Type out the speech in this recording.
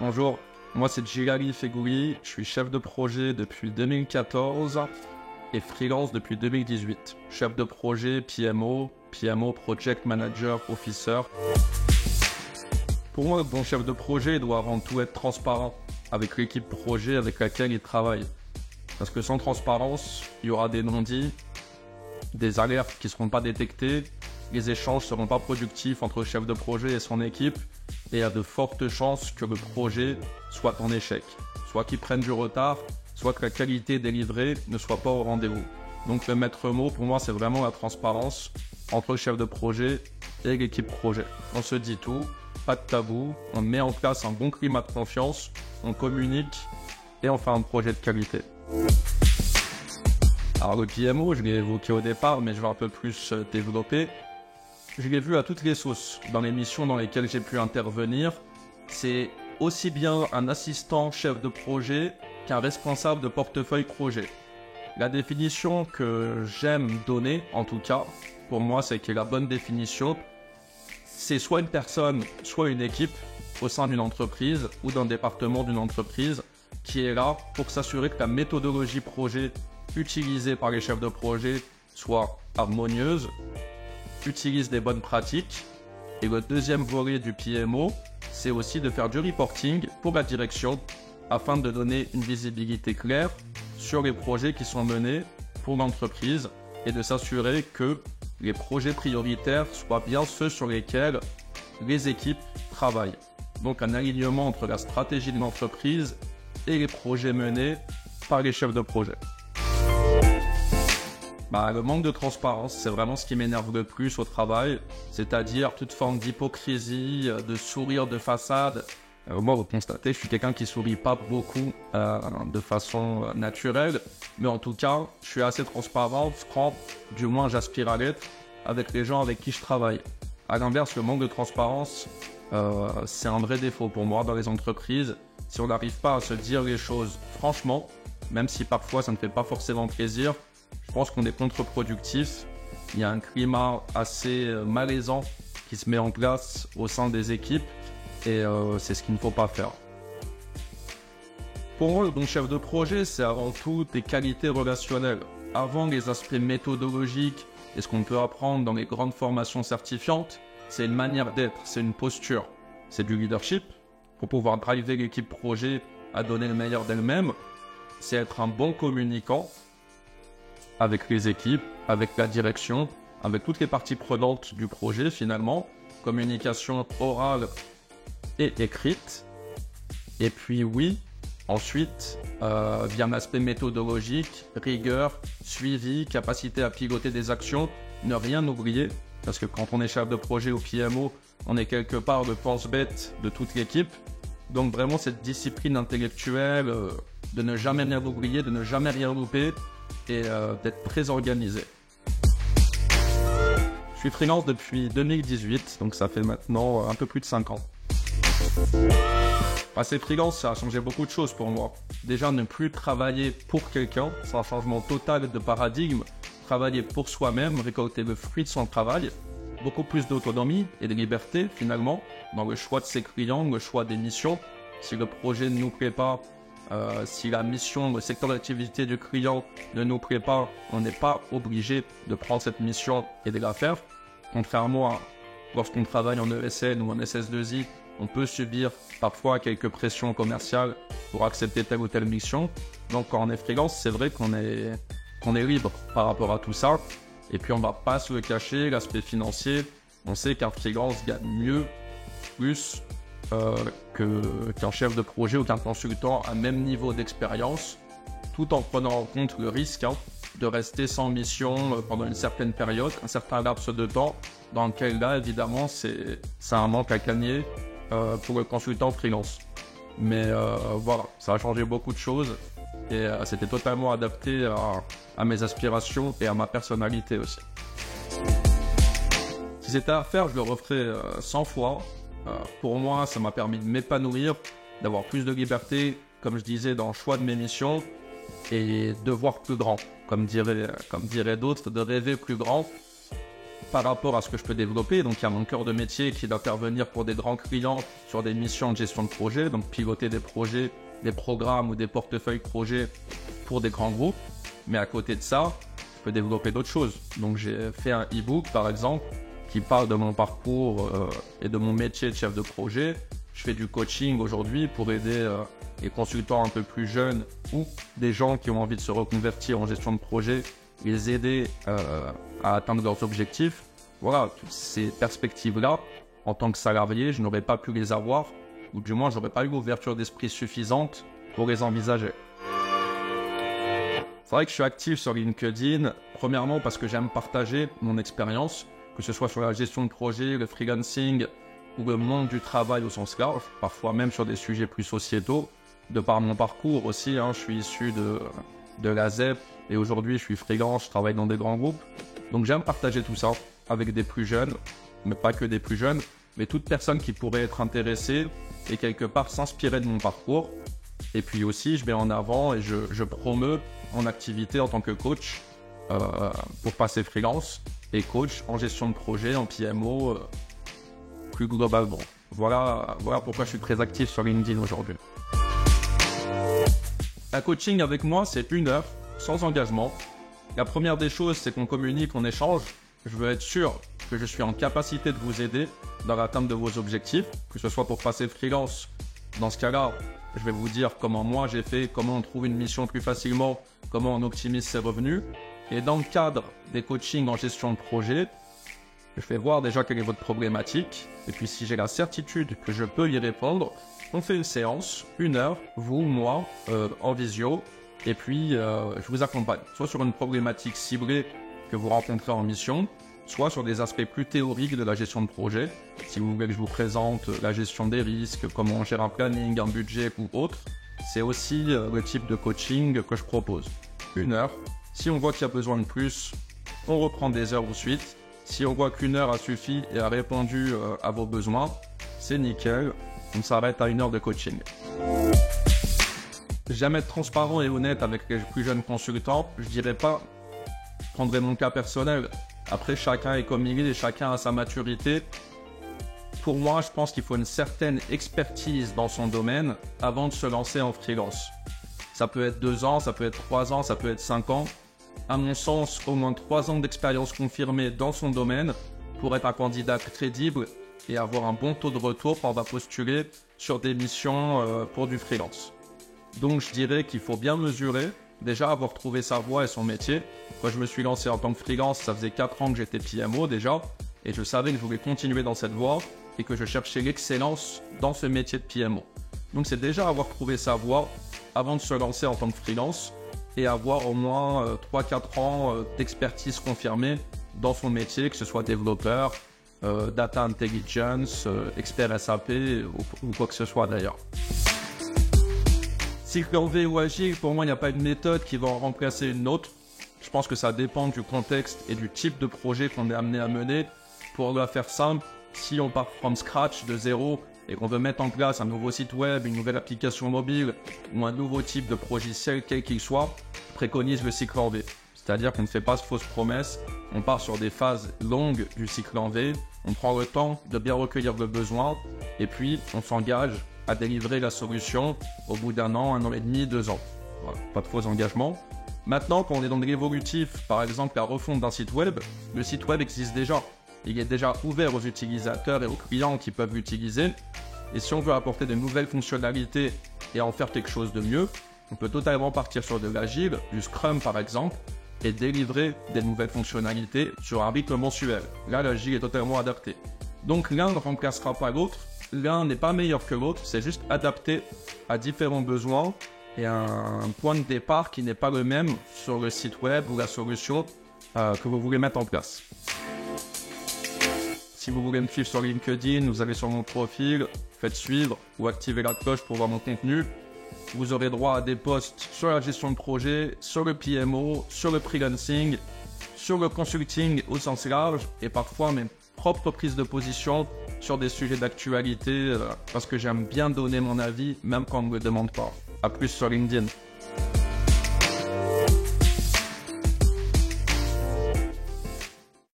Bonjour, moi c'est Djilali Fegouli, je suis chef de projet depuis 2014 et freelance depuis 2018. Chef de projet PMO, Project Manager Officer. Pour moi, le bon chef de projet doit avant tout être transparent avec l'équipe projet avec laquelle il travaille. Parce que sans transparence, il y aura des non-dits, des alertes qui ne seront pas détectées, les échanges ne seront pas productifs entre le chef de projet et son équipe, et il y a de fortes chances que le projet soit en échec. Soit qu'il prenne du retard, soit que la qualité délivrée ne soit pas au rendez-vous. Donc le maître mot pour moi c'est vraiment la transparence entre le chef de projet et l'équipe projet. On se dit tout, pas de tabou, on met en place un bon climat de confiance, on communique et on fait un projet de qualité. Alors le PMO, je l'ai évoqué au départ, mais je vais un peu plus développer. Je l'ai vu à toutes les sauces dans les missions dans lesquelles j'ai pu intervenir. C'est aussi bien un assistant chef de projet qu'un responsable de portefeuille projet. La définition que j'aime donner, en tout cas, pour moi, c'est que la bonne définition, c'est soit une personne, soit une équipe au sein d'une entreprise ou d'un département d'une entreprise qui est là pour s'assurer que la méthodologie projet utilisée par les chefs de projet soit harmonieuse, utilise des bonnes pratiques. Et le deuxième volet du PMO, c'est aussi de faire du reporting pour la direction afin de donner une visibilité claire sur les projets qui sont menés pour l'entreprise et de s'assurer que les projets prioritaires soient bien ceux sur lesquels les équipes travaillent. Donc un alignement entre la stratégie de l'entreprise et les projets menés par les chefs de projet. Le manque de transparence, c'est vraiment ce qui m'énerve le plus au travail, c'est-à-dire toute forme d'hypocrisie, de sourire de façade. Moi, vous constatez, je suis quelqu'un qui sourit pas beaucoup de façon naturelle, mais en tout cas, je suis assez transparent, franc, du moins j'aspire à l'être, avec les gens avec qui je travaille. À l'inverse, le manque de transparence, c'est un vrai défaut pour moi dans les entreprises. Si on n'arrive pas à se dire les choses franchement, même si parfois ça ne fait pas forcément plaisir, je pense qu'on est contre-productif. Il y a un climat assez malaisant qui se met en place au sein des équipes et c'est ce qu'il ne faut pas faire. Pour moi, le bon chef de projet, c'est avant tout des qualités relationnelles. Avant les aspects méthodologiques et ce qu'on peut apprendre dans les grandes formations certifiantes, c'est une manière d'être, c'est une posture. C'est du leadership pour pouvoir driver l'équipe projet à donner le meilleur d'elle-même. C'est être un bon communicant avec les équipes, avec la direction, avec toutes les parties prenantes du projet finalement, communication orale et écrite. Et puis oui, ensuite, via l'aspect méthodologique, rigueur, suivi, capacité à piloter des actions, ne rien oublier, parce que quand on est chef de projet au PMO, on est quelque part le pense-bête de toute l'équipe. Donc vraiment cette discipline intellectuelle, de ne jamais rien oublier, de ne jamais rien louper, et d'être très organisé. Je suis freelance depuis 2018, donc ça fait maintenant un peu plus de 5 ans. Passer freelance, ça a changé beaucoup de choses pour moi. Déjà, ne plus travailler pour quelqu'un, c'est un changement total de paradigme. Travailler pour soi-même, récolter le fruit de son travail. Beaucoup plus d'autonomie et de liberté, finalement, dans le choix de ses clients, le choix des missions. Si le projet ne nous plaît pas, si la mission, le secteur d'activité du client ne nous plaît pas, on n'est pas obligé de prendre cette mission et de la faire. Contrairement à lorsqu'on travaille en ESN ou en SS2I, on peut subir parfois quelques pressions commerciales pour accepter telle ou telle mission. Donc quand on est freelance, c'est vrai qu'on est libre par rapport à tout ça. Et puis on ne va pas se le cacher, l'aspect financier, on sait qu'un freelance gagne mieux, plus, qu'un chef de projet ou qu'un consultant à même niveau d'expérience, tout en prenant en compte le risque de rester sans mission pendant une certaine période, un certain laps de temps, dans lequel là, évidemment, c'est un manque à gagner pour le consultant freelance. Mais voilà, ça a changé beaucoup de choses et c'était totalement adapté à mes aspirations et à ma personnalité aussi. Si c'était à refaire, je le referais 100 fois. Pour moi, ça m'a permis de m'épanouir, d'avoir plus de liberté, comme je disais, dans le choix de mes missions, et de voir plus grand, comme diraient d'autres, de rêver plus grand. par rapport à ce que je peux développer. Donc il y a mon cœur de métier qui est d'intervenir pour des grands clients sur des missions de gestion de projet, donc piloter des projets, des programmes ou des portefeuilles projets pour des grands groupes. Mais à côté de ça, je peux développer d'autres choses. Donc j'ai fait un e-book par exemple qui parle de mon parcours et de mon métier de chef de projet. Je fais du coaching aujourd'hui pour aider les consultants un peu plus jeunes ou des gens qui ont envie de se reconvertir en gestion de projet, les aider à atteindre leurs objectifs. Voilà, toutes ces perspectives-là, en tant que salarié, je n'aurais pas pu les avoir, ou du moins, je n'aurais pas eu l'ouverture d'esprit suffisante pour les envisager. C'est vrai que je suis actif sur LinkedIn, premièrement parce que j'aime partager mon expérience, que ce soit sur la gestion de projet, le freelancing ou le monde du travail au sens large, parfois même sur des sujets plus sociétaux. De par mon parcours aussi, je suis issu de la ZEP et aujourd'hui je suis freelance, je travaille dans des grands groupes. Donc j'aime partager tout ça avec des plus jeunes, mais pas que des plus jeunes, mais toute personne qui pourrait être intéressée et quelque part s'inspirer de mon parcours. Et puis aussi je mets en avant et je promeus mon activité en tant que coach pour passer freelance et coach en gestion de projet, en PMO, plus globalement. Voilà pourquoi je suis très actif sur LinkedIn aujourd'hui. Un coaching avec moi, c'est 1 heure, sans engagement. La première des choses, c'est qu'on communique, on échange. Je veux être sûr que je suis en capacité de vous aider dans l'atteinte de vos objectifs, que ce soit pour passer freelance. Dans ce cas-là, je vais vous dire comment moi j'ai fait, comment on trouve une mission plus facilement, comment on optimise ses revenus. Et dans le cadre des coachings en gestion de projet, je vais voir déjà quelle est votre problématique. Et puis si j'ai la certitude que je peux y répondre, on fait une séance, 1 heure, vous, moi, en visio. Et puis je vous accompagne, soit sur une problématique ciblée que vous rencontrez en mission, soit sur des aspects plus théoriques de la gestion de projet. Si vous voulez que je vous présente la gestion des risques, comment on gère un planning, un budget ou autre, c'est aussi le type de coaching que je propose. 1 heure. Si on voit qu'il y a besoin de plus, on reprend des heures ensuite. Si on voit qu'1 heure a suffi et a répondu à vos besoins, c'est nickel. On s'arrête à 1 heure de coaching. J'aime être transparent et honnête avec les plus jeunes consultants. Je dirais pas, je prendrai mon cas personnel. Après, chacun est comme il est et chacun a sa maturité. Pour moi, je pense qu'il faut une certaine expertise dans son domaine avant de se lancer en freelance. Ça peut être 2 ans, ça peut être 3 ans, ça peut être 5 ans. À mon sens, au moins 3 ans d'expérience confirmée dans son domaine pour être un candidat crédible et avoir un bon taux de retour quand on va postuler sur des missions pour du freelance. Donc je dirais qu'il faut bien mesurer, déjà avoir trouvé sa voie et son métier. Quand je me suis lancé en tant que freelance, ça faisait 4 ans que j'étais PMO déjà, et je savais que je voulais continuer dans cette voie et que je cherchais l'excellence dans ce métier de PMO. Donc c'est déjà avoir trouvé sa voie avant de se lancer en tant que freelance et avoir au moins 3-4 ans d'expertise confirmée dans son métier, que ce soit développeur, data intelligence, expert SAP ou quoi que ce soit d'ailleurs. Cycle en V ou agile, pour moi, il n'y a pas une méthode qui va en remplacer une autre. Je pense que ça dépend du contexte et du type de projet qu'on est amené à mener. Pour la faire simple, si on part from scratch, de zéro, et qu'on veut mettre en place un nouveau site web, une nouvelle application mobile ou un nouveau type de logiciel, quel qu'il soit, je préconise le cycle en V. C'est-à-dire qu'on ne fait pas de fausses promesses, on part sur des phases longues du cycle en V, on prend le temps de bien recueillir le besoin, et puis on s'engage à délivrer la solution au bout d'1 an, 1 an et demi, 2 ans. Voilà, pas de faux engagements. Maintenant, quand on est dans de l'évolutif, par exemple la refonte d'un site web, le site web existe déjà. Il est déjà ouvert aux utilisateurs et aux clients qui peuvent l'utiliser. Et si on veut apporter de nouvelles fonctionnalités et en faire quelque chose de mieux, on peut totalement partir sur de l'agile, du Scrum par exemple, et délivrer des nouvelles fonctionnalités sur un rythme mensuel. Là, l'agile est totalement adapté. Donc l'un ne remplacera pas l'autre, l'un n'est pas meilleur que l'autre, c'est juste adapté à différents besoins et un point de départ qui n'est pas le même sur le site web ou la solution que vous voulez mettre en place. Si vous voulez me suivre sur LinkedIn, vous allez sur mon profil, faites suivre ou activez la cloche pour voir mon contenu. Vous aurez droit à des posts sur la gestion de projet, sur le PMO, sur le freelancing, sur le consulting au sens large et parfois mes propres prises de position sur des sujets d'actualité parce que j'aime bien donner mon avis même quand on ne me le demande pas. A plus sur LinkedIn.